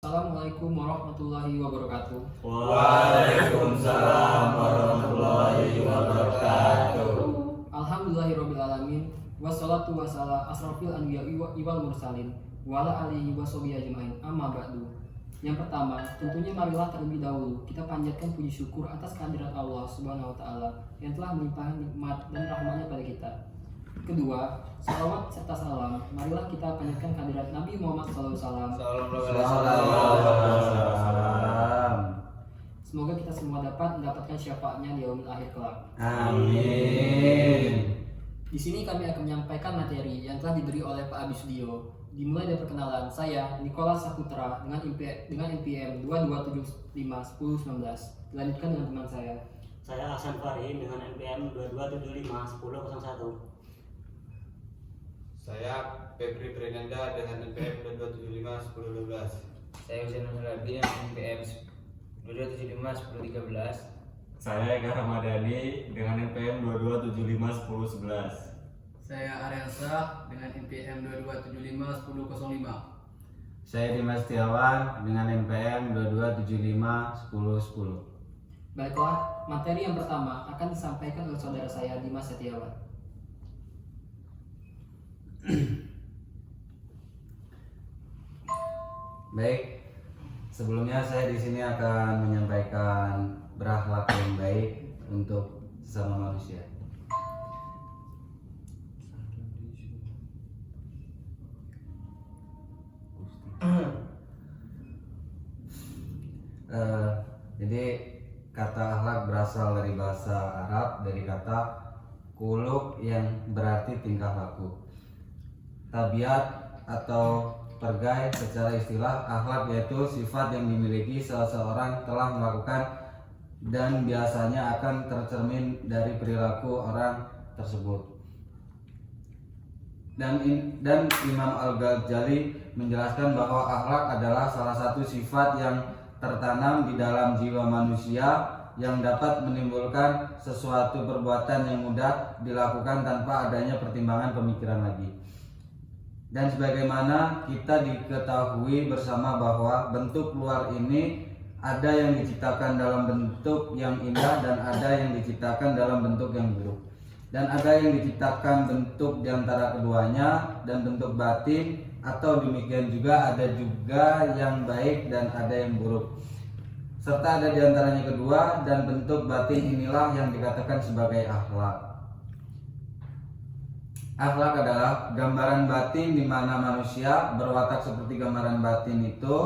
Assalamualaikum warahmatullahi wabarakatuh. Waalaikumsalam warahmatullahi wabarakatuh. Alhamdulillahirabbil alamin. Wassalatu wassalamu asrofil anbiya'i wal mursalin wa ala alihi washabihi ajmain. Amma ba'du. Yang pertama, tentunya marilah terlebih dahulu kita panjatkan puji syukur atas kehadiran Allah Subhanahu wa taala yang telah melimpahkan nikmat dan rahmat-Nya pada kita. Kedua, salawat serta salam marilah kita panjatkan kehadirat Nabi Muhammad SAW. Semoga kita semua dapat mendapatkan syafaatnya di yaumil akhir kelak. Amin. Di sini kami akan menyampaikan materi yang telah diberi oleh Pak Abi Sudio. Dimulai dari perkenalan, saya Nicholas Saputra dengan NPM 22751019. Dilanjutkan dengan teman saya. Saya Hasan Fahri dengan NPM 22751001. Saya Febri Prenanda dengan NPM 22751012. Saya Husain Nuradi dengan NPM 2275 1013. Saya Ega Ramadhani dengan NPM 2275 1011. Saya Ariansa dengan NPM 2275 1005. Saya Dimas Setiawan dengan NPM 2275 1010. Baiklah, materi yang pertama akan disampaikan oleh saudara saya Dimas Setiawan. Baik, sebelumnya saya di sini akan menyampaikan berakhlak yang baik untuk sesama manusia. Jadi kata akhlak berasal dari bahasa Arab, dari kata kuluk yang berarti tingkah laku. Tabiat atau pergay secara istilah, akhlak yaitu sifat yang dimiliki seseorang telah melakukan dan biasanya akan tercermin dari perilaku orang tersebut. Dan Imam Al-Ghazali menjelaskan bahwa akhlak adalah salah satu sifat yang tertanam di dalam jiwa manusia yang dapat menimbulkan sesuatu perbuatan yang mudah dilakukan tanpa adanya pertimbangan pemikiran lagi. Dan sebagaimana kita diketahui bersama bahwa bentuk luar ini ada yang diciptakan dalam bentuk yang indah dan ada yang diciptakan dalam bentuk yang buruk. Dan ada yang diciptakan bentuk diantara keduanya dan bentuk batin, atau demikian juga ada juga yang baik dan ada yang buruk. Serta ada diantaranya kedua, dan bentuk batin inilah yang dikatakan sebagai akhlak. Akhlak adalah gambaran batin di mana manusia berwatak seperti gambaran batin itu,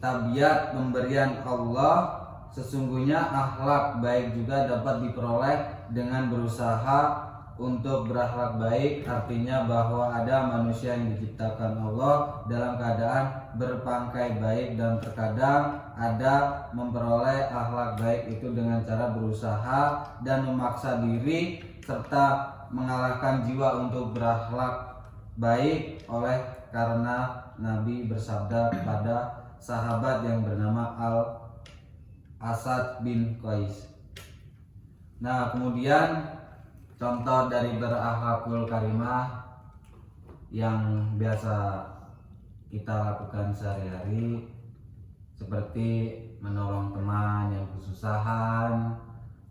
tabiat pemberian Allah. Sesungguhnya akhlak baik juga dapat diperoleh dengan berusaha untuk berakhlak baik, artinya bahwa ada manusia yang diciptakan Allah dalam keadaan berpangkai baik dan terkadang ada memperoleh akhlak baik itu dengan cara berusaha dan memaksa diri serta mengalahkan jiwa untuk berakhlak baik oleh karena Nabi bersabda kepada sahabat yang bernama Al-Asad bin Qais. Nah, kemudian contoh dari berakhlakul karimah yang biasa kita lakukan sehari-hari seperti menolong teman yang kesusahan,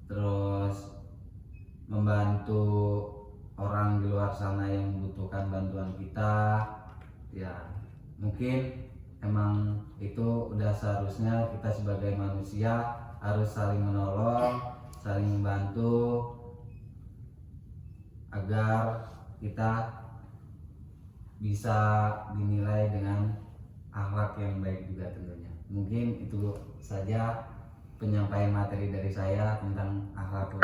terus membantu orang di luar sana yang membutuhkan bantuan kita. Ya, mungkin emang itu udah seharusnya kita sebagai manusia harus saling menolong, saling membantu agar kita bisa dinilai dengan akhlak yang baik juga tentunya. Mungkin itu saja penyampaian materi dari saya tentang akhlak.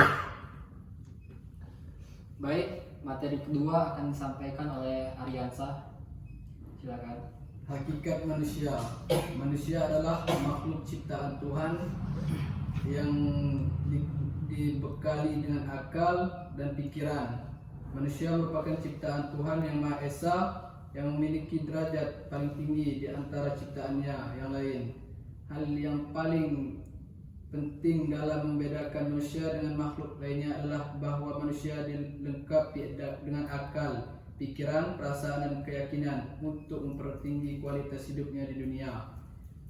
Baik, materi kedua akan disampaikan oleh Ariansa. Silakan. Hakikat manusia. Manusia adalah makhluk ciptaan Tuhan yang dibekali dengan akal dan pikiran. Manusia merupakan ciptaan Tuhan yang Maha Esa, yang memiliki derajat paling tinggi di antara ciptaannya yang lain. Hal yang paling penting dalam membedakan manusia dengan makhluk lainnya adalah bahwa manusia dilengkapi dengan akal, pikiran, perasaan, dan keyakinan untuk mempertinggi kualitas hidupnya di dunia.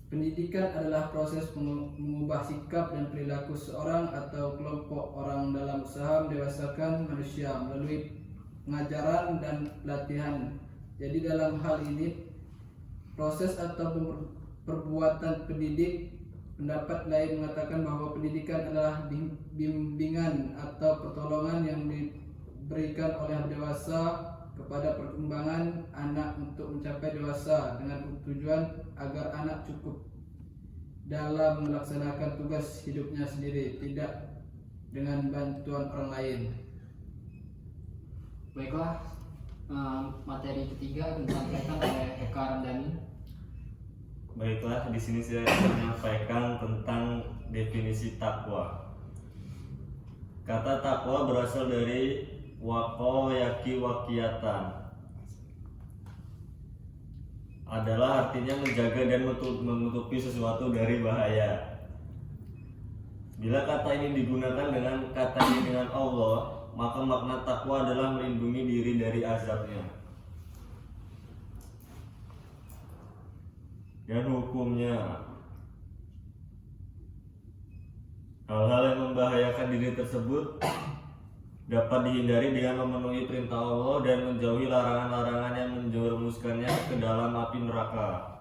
Pendidikan adalah proses mengubah sikap dan perilaku seorang atau kelompok orang dalam usaha mendewasakan manusia melalui pengajaran dan pelatihan. Jadi dalam hal ini proses atau perbuatan pendidik, pendapat lain mengatakan bahwa pendidikan adalah bimbingan atau pertolongan yang diberikan oleh dewasa kepada perkembangan anak untuk mencapai dewasa dengan tujuan agar anak cukup dalam melaksanakan tugas hidupnya sendiri, tidak dengan bantuan orang lain. Baiklah, materi ketiga akan disampaikan oleh Eka Ramdhani. Baiklah, di sini saya akan menyampaikan tentang definisi takwa. Kata takwa berasal dari waqo yaki wakiatan, adalah artinya menjaga dan menutupi sesuatu dari bahaya. Bila kata ini digunakan dengan Allah, maka makna takwa adalah melindungi diri dari azabnya. Dan hukumnya, hal-hal yang membahayakan diri tersebut dapat dihindari dengan memenuhi perintah Allah dan menjauhi larangan-larangan yang menjerumuskannya ke dalam api neraka.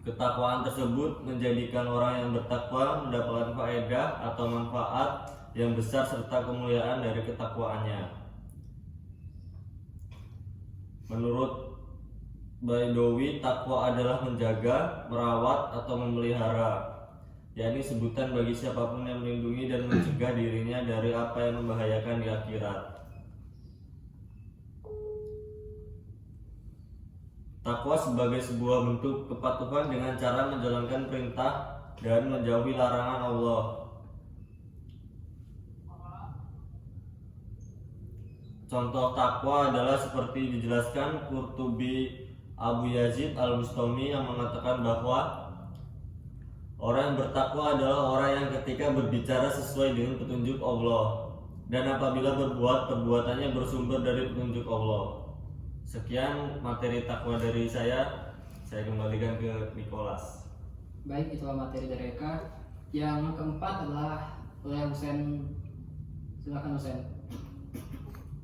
Ketakwaan tersebut menjadikan orang yang bertakwa mendapatkan faedah atau manfaat yang besar serta kemuliaan dari ketakwaannya. Menurut Baidowi, takwa adalah menjaga, merawat, atau memelihara, yakni sebutan bagi siapapun yang melindungi dan mencegah dirinya dari apa yang membahayakan di akhirat. Takwa sebagai sebuah bentuk kepatuhan dengan cara menjalankan perintah dan menjauhi larangan Allah. Contoh takwa adalah seperti dijelaskan Qurtubi Abu Yazid Al-Bustami yang mengatakan bahwa orang yang bertakwa adalah orang yang ketika berbicara sesuai dengan petunjuk Allah, dan apabila berbuat, perbuatannya bersumber dari petunjuk Allah. Sekian materi takwa dari saya kembalikan ke Nicholas. Baik, itulah materi dari Eka. Yang keempat adalah oleh Husen. Silakan Husen.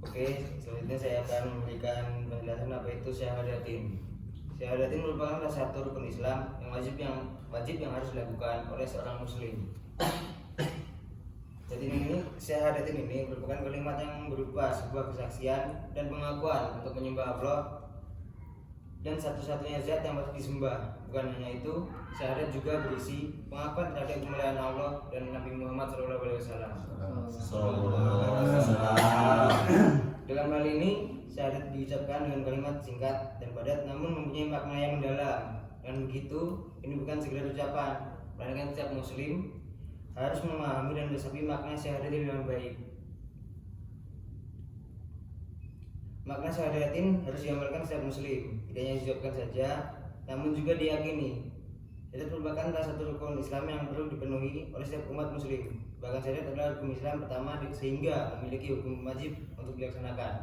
Oke, selanjutnya saya akan memberikan penjelasan apa itu syahadatin. Syahadatin merupakan salah satu rukun Islam yang wajib yang harus dilakukan oleh seorang muslim. Jadi syahadatin ini merupakan kalimat yang berupa sebuah kesaksian dan pengakuan untuk menyembah Allah dan satu-satunya zat yang patut disembah. Bukan hanya itu, syahadat juga berisi pengakuan terhadap kemuliaan Allah dan Nabi Muhammad SAW. Dalam hal ini, syahadat diucapkan dengan kalimat singkat dan padat namun mempunyai makna yang mendalam. Dan begitu, ini bukan sekedar ucapan, melainkan setiap muslim harus memahami dan meresapi makna syahadat dengan baik. Makna syahadatin harus diamalkan setiap muslim, tidak hanya diucapkan saja, namun juga diyakini. Syahadat merupakan salah satu rukun Islam yang perlu dipenuhi oleh setiap umat muslim. Bahkan syahadat adalah rukun Islam pertama sehingga memiliki hukum wajib untuk dilaksanakan.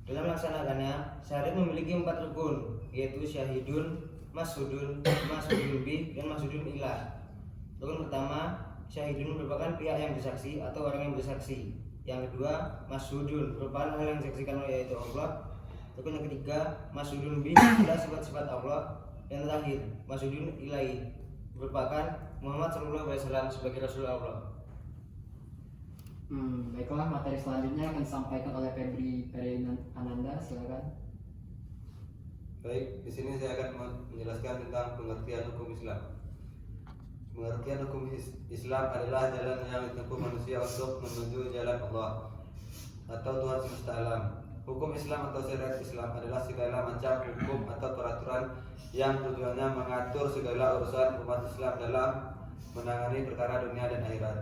Dalam melaksanakannya, syahadat memiliki 4 rukun, yaitu syahidun, masyhudun, masyhudun bih, dan masyhudun ilah. Rukun pertama, syahidun merupakan pihak yang bersaksi atau orang yang bersaksi. Yang kedua, masyhudun merupakan hal yang disaksikan oleh yaitu Allah. Rukun yang ketiga, masyhudun bih adalah sifat-sifat Allah. Yang terakhir, masyhudun ilahi merupakan Muhammad SAW sebagai Rasul Allah. Baiklah, materi selanjutnya akan disampaikan oleh Febri Ananda. Silakan. Baik, di sini saya akan menjelaskan tentang pengertian hukum Islam. Pengertian hukum Islam adalah jalan yang ditempuh manusia untuk menuju jalan Allah atau Tuhan semesta alam. Hukum Islam atau syariat Islam adalah segala macam hukum atau peraturan yang tujuannya mengatur segala urusan umat Islam dalam menangani perkara dunia dan akhirat.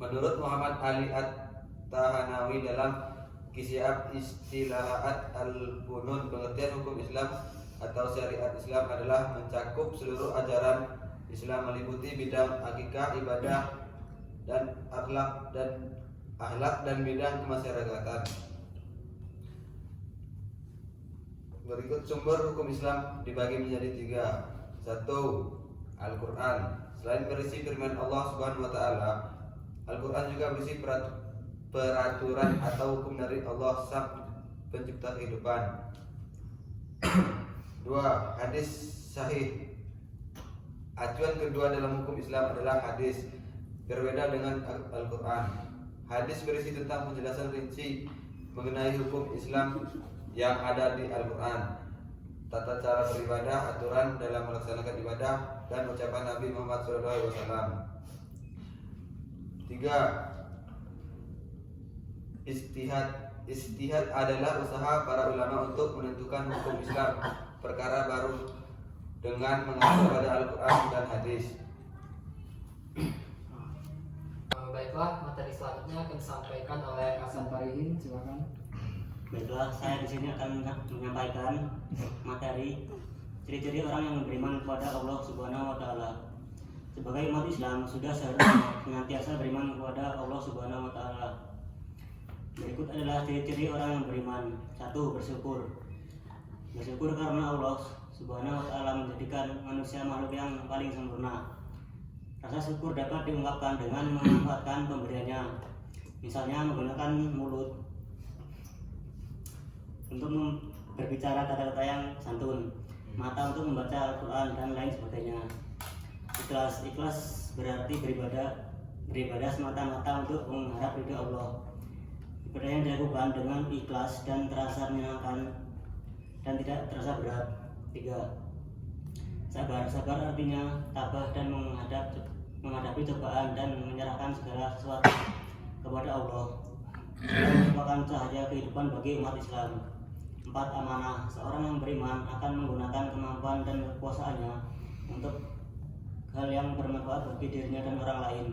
Menurut Muhammad Ali At-Tahanawi dalam Kisyaf Istilahat Al-Bunun, pengertian hukum Islam atau syariat Islam adalah mencakup seluruh ajaran Islam, meliputi bidang akikah, ibadah, dan akhlak dan bidang kemasyarakatan. Berikut sumber hukum Islam dibagi menjadi 3. 1. Al-Quran. Selain berisi firman Allah Subhanahu wa Ta'ala, Al-Quran juga berisi peraturan atau hukum dari Allah Sang Pencipta kehidupan. 2. Hadis sahih. Acuan kedua dalam hukum Islam adalah hadis. Berbeda dengan Al-Quran, hadis berisi tentang penjelasan rinci mengenai hukum Islam yang ada di Al-Quran, tata cara beribadah, aturan dalam melaksanakan ibadah, dan ucapan Nabi Muhammad SAW. 3. Ijtihad adalah usaha para ulama untuk menentukan hukum Islam perkara baru dengan mengacu pada Al-Quran dan hadis. Baiklah, materi selanjutnya akan disampaikan oleh Hasan Farihin. Silakan. Baiklah, saya di sini akan menyampaikan materi ciri-ciri orang yang beriman kepada Allah Subhanahu wa Ta'ala. Sebagai umat Islam sudah seharusnya senantiasa beriman kepada Allah Subhanahu wa Ta'ala. Berikut adalah ciri-ciri orang yang beriman. 1. Bersyukur. Bersyukur karena Allah Subhanahu wa Ta'ala menjadikan manusia makhluk yang paling sempurna. Rasa syukur dapat diungkapkan dengan memanfaatkan pemberiannya, misalnya menggunakan mulut untuk berbicara kata-kata yang santun, mata untuk membaca Al-Quran, dan lain sebagainya. Ikhlas berarti beribadah semata-mata untuk mengharap ridha Allah. Ibadah yang dilakukan dengan ikhlas dan terasa menyenangkan dan tidak terasa berat. 3. Sabar artinya tabah dan menghadapi cobaan dan menyerahkan segala sesuatu kepada Allah. Ini merupakan cahaya kehidupan bagi umat Islam. 4. Amanah. Seorang yang beriman akan menggunakan kemampuan dan kekuasaannya untuk hal yang bermanfaat bagi dirinya dan orang lain.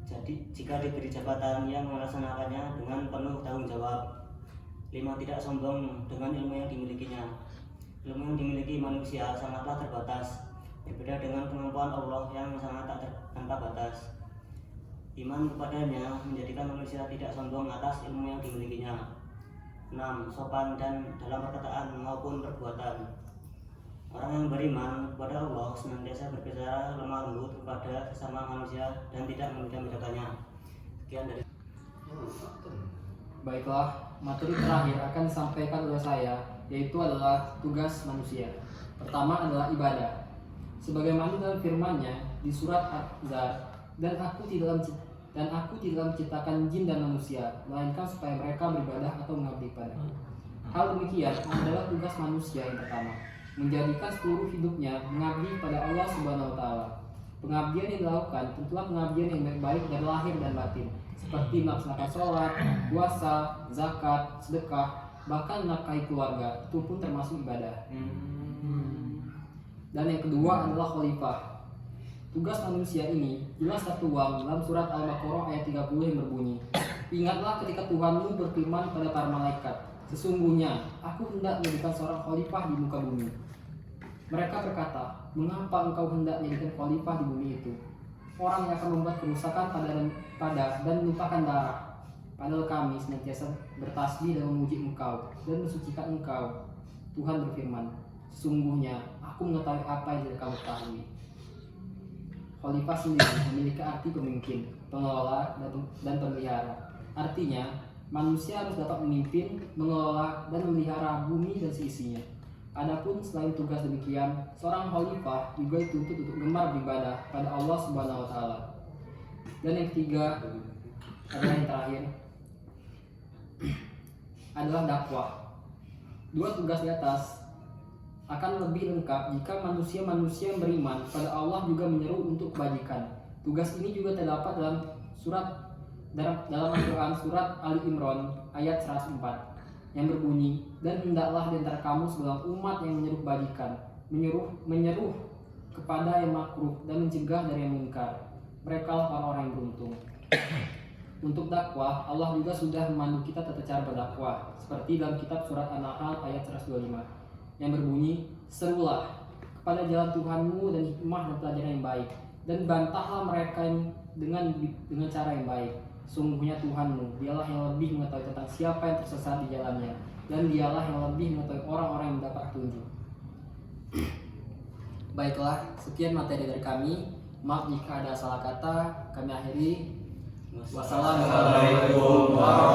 Jadi jika diberi jabatan, yang melaksanakannya dengan penuh tanggung jawab. 5. Tidak sombong dengan ilmu yang dimilikinya. Ilmu yang dimiliki manusia sangatlah terbatas, berbeda dengan kemampuan Allah yang sangat tanpa batas. Iman kepadanya menjadikan manusia tidak sombong atas ilmu yang dimilikinya. 6. Sopan dan dalam perkataan maupun perbuatan. Orang yang beriman kepada Allah senantiasa berbicara lemah lembut kepada sesama manusia dan tidak membeda-bedakannya. Sekian dari Baiklah, materi terakhir akan disampaikan oleh saya, yaitu adalah tugas manusia. Pertama adalah ibadah. Sebagaimana dalam firman-Nya di surat Az-Zar, dan aku tidak menciptakan jin dan manusia, melainkan supaya mereka beribadah atau mengabdi padaku. Hal demikian adalah tugas manusia yang pertama, menjadikan seluruh hidupnya mengabdi pada Allah Subhanahu wa Ta'ala. Pengabdian yang dilakukan tentulah pengabdian yang baik dari lahir dan batin, seperti melaksanakan sholat, puasa, zakat, sedekah, bahkan menafkahi keluarga, itu pun termasuk ibadah. Dan yang kedua adalah khalifah. Tugas manusia ini jelas tertuang dalam surat Al-Baqarah ayat 30 yang berbunyi, "Ingatlah ketika Tuhanmu berfirman pada para malaikat, sesungguhnya aku hendak menjadikan seorang khalifah di muka bumi." Mereka berkata, "Mengapa engkau hendak menjadikan khalifah di bumi itu? Orang yang akan membuat kerusakan pada dan menumpahkan darah. Padahal kami senantiasa bertasbih dan memuji engkau dan mensucikan engkau." Tuhan berfirman, "Sesungguhnya aku mengetahui apa yang tidak kamu ketahui." Khalifah sendiri memiliki arti pemimpin, pengelola, dan pemelihara. Artinya, manusia harus dapat memimpin, mengelola, dan memelihara bumi dan seisinya. Adapun selain tugas demikian, seorang khalifah juga dituntut untuk gemar beribadah pada Allah Subhanahu wa Ta'ala. Dan yang ketiga adalah yang terakhir adalah dakwah. Dua tugas di atas akan lebih lengkap jika manusia-manusia yang beriman pada Allah juga menyeru untuk kebajikan. Tugas ini juga terdapat dalam Al-Quran surat Ali Imran ayat 104 yang berbunyi, "Dan hendaklah di antara kamu segala umat yang menyeru kebajikan, menyeru kepada yang makruh dan mencegah dari yang munkar. Merekalah orang-orang yang beruntung." Untuk dakwah, Allah juga sudah memandu kita tata cara berdakwah, seperti dalam kitab surat An-Nahl ayat 125 yang berbunyi, "Serulah kepada jalan Tuhanmu dan hikmah dan pelajaran yang baik, dan bantahlah mereka dengan cara yang baik. Sungguhnya Tuhanmu, dialah yang lebih mengetahui tentang siapa yang tersesat di jalannya, dan dialah yang lebih mengetahui orang-orang yang mendapat petunjuk. Baiklah, sekian materi dari kami. Maaf jika ada salah kata. Kami akhiri. Wassalamualaikum warahmatullahi wabarakatuh.